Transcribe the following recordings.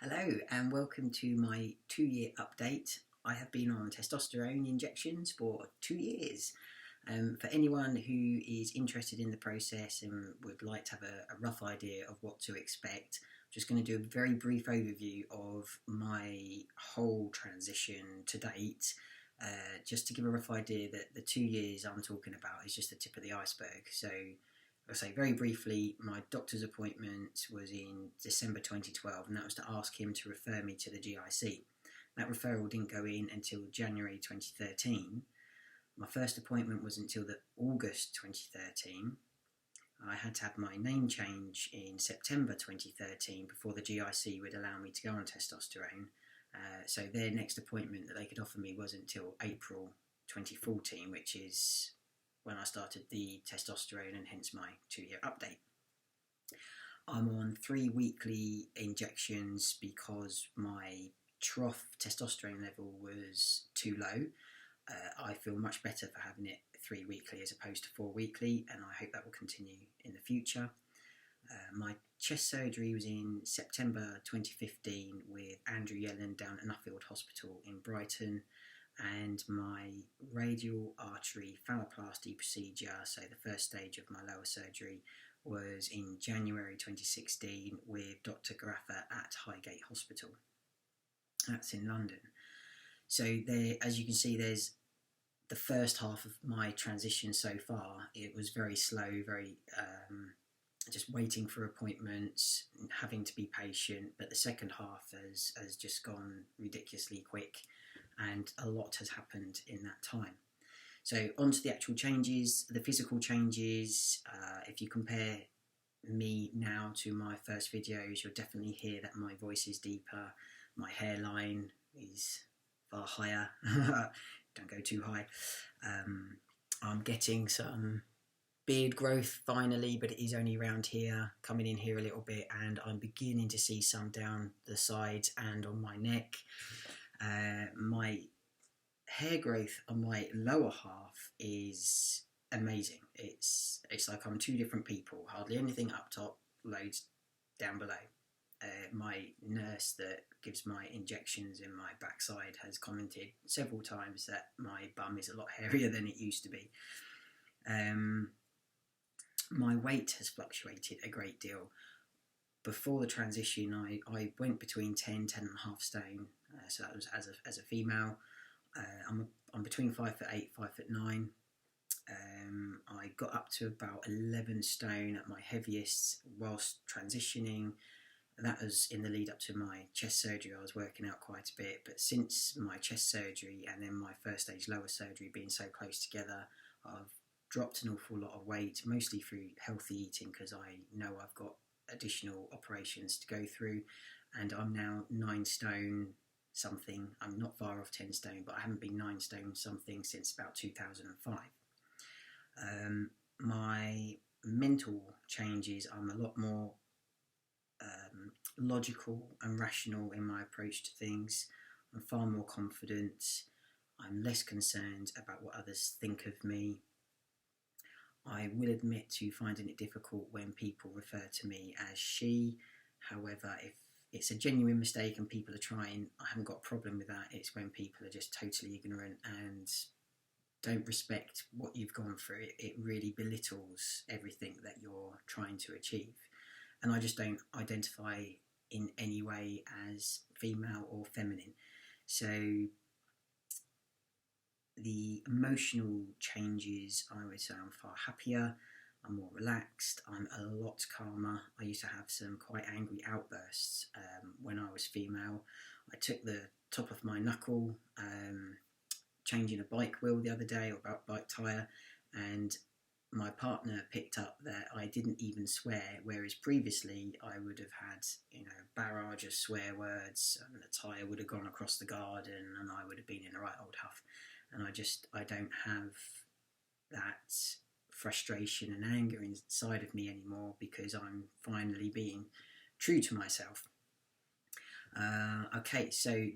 Hello and welcome to my 2-year update. I have been on testosterone injections for 2 years. For anyone who is interested in the process and would like to have a rough idea of what to expect, I'm just going to do a very brief overview of my whole transition to date, just to give a rough idea that the 2 years I'm talking about is just the tip of the iceberg. So I'll say very briefly, my doctor's appointment was in December 2012, and that was to ask him to refer me to the GIC. That referral didn't go in until January 2013. My first appointment was until the August 2013. I had to have my name change in September 2013 before the GIC would allow me to go on testosterone. So their next appointment that they could offer me was until April 2014, which is when I started the testosterone and hence my 2-year update. I'm on 3 weekly injections because my trough testosterone level was too low. I feel much better for having it 3 weekly as opposed to 4 weekly, and I hope that will continue in the future. My chest surgery was in September 2015 with Andrew Yellen down at Nuffield Hospital in Brighton, and my radial artery phalloplasty procedure, so the first stage of my lower surgery, was in January 2016 with Dr. Graffer at Highgate Hospital. That's in London. So there, as you can see, there's the first half of my transition so far. It was very slow, very just waiting for appointments, having to be patient, but the second half has just gone ridiculously quick, and a lot has happened in that time. So on to the actual changes, the physical changes. If you compare me now to my first videos, you'll definitely hear that my voice is deeper, my hairline is far higher, don't go too high. I'm getting some beard growth finally, but it is only around here, coming in here a little bit, and I'm beginning to see some down the sides and on my neck. My hair growth on my lower half is amazing. It's like I'm two different people. Hardly anything up top, loads down below. My nurse that gives my injections in my backside has commented several times that my bum is a lot hairier than it used to be. My weight has fluctuated a great deal. Before the transition, I went between 10 and a half stone, so that was as a female. I'm between 5'8", 5'9". I got up to about 11 stone at my heaviest whilst transitioning. That was in the lead up to my chest surgery. I was working out quite a bit, but since my chest surgery and then my first stage lower surgery being so close together, I've dropped an awful lot of weight, mostly through healthy eating, because I know I've got additional operations to go through, and I'm now 9 stone something. I'm not far off 10 stone, but I haven't been 9 stone something since about 2005. My mental changes, I'm a lot more logical and rational in my approach to things. I'm far more confident. I'm less concerned about what others think of me. I will admit to finding it difficult when people refer to me as she. However, if it's a genuine mistake and people are trying, I haven't got a problem with that. It's when people are just totally ignorant and don't respect what you've gone through. It really belittles everything that you're trying to achieve. And I just don't identify in any way as female or feminine. So the emotional changes, I would say I'm far happier, I'm more relaxed, I'm a lot calmer. I used to have some quite angry outbursts when I was female. I took the top of my knuckle changing a bike wheel the other day, or bike tyre, and my partner picked up that I didn't even swear, whereas previously I would have had, a barrage of swear words, and the tyre would have gone across the garden and I would have been in a right old huff. And I don't have that frustration and anger inside of me anymore, because I'm finally being true to myself. Okay, so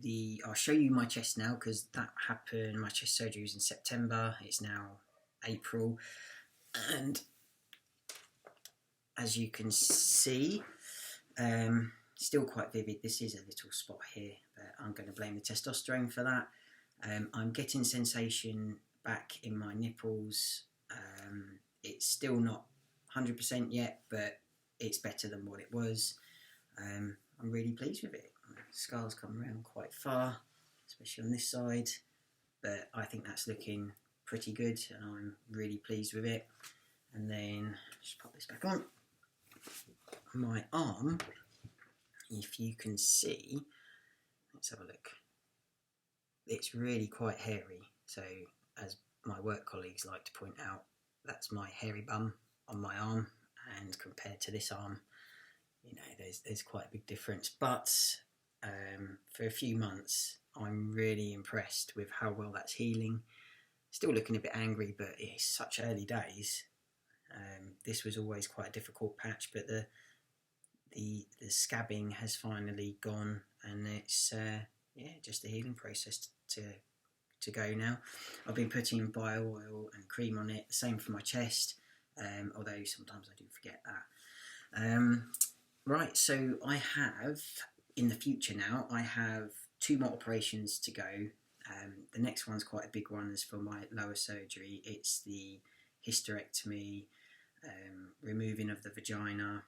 I'll show you my chest now, because that happened, my chest surgery was in September, it's now April, and as you can see, Still quite vivid. This is a little spot here, but I'm going to blame the testosterone for that. I'm getting sensation back in my nipples. It's still not 100% yet, but it's better than what it was. I'm really pleased with it. The scars come around quite far, especially on this side, but I think that's looking pretty good and I'm really pleased with it. And then just pop this back on. My arm, if you can see, let's have a look. It's really quite hairy, so as my work colleagues like to point out, that's my hairy bum on my arm, and compared to this arm, you know, there's quite a big difference. But for a few months, I'm really impressed with how well that's healing. Still looking a bit angry, but it's such early days. This was always quite a difficult patch, but the scabbing has finally gone, and it's yeah, just a healing process to go now. I've been putting bio oil and cream on it, the same for my chest, although sometimes I do forget that. Right, so I have, in the future now, I have 2 more operations to go. The next one's quite a big one, is for my lower surgery. It's the hysterectomy, removing of the vagina,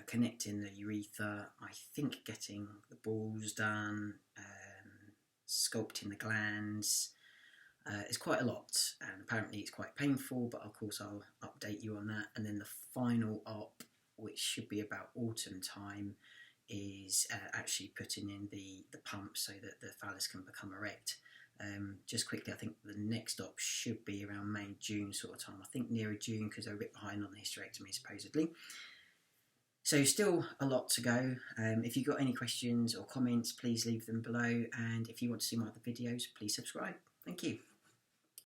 connecting the urethra, I think getting the balls done, sculpting the glands. It's quite a lot, and apparently it's quite painful, but of course I'll update you on that. And then the final op, which should be about autumn time, is actually putting in the pump so that the phallus can become erect. Just quickly, I think the next op should be around May, June sort of time. I think nearer June, because they're a bit behind on the hysterectomy supposedly. So still a lot to go. If you've got any questions or comments, please leave them below. And if you want to see my other videos, please subscribe. Thank you.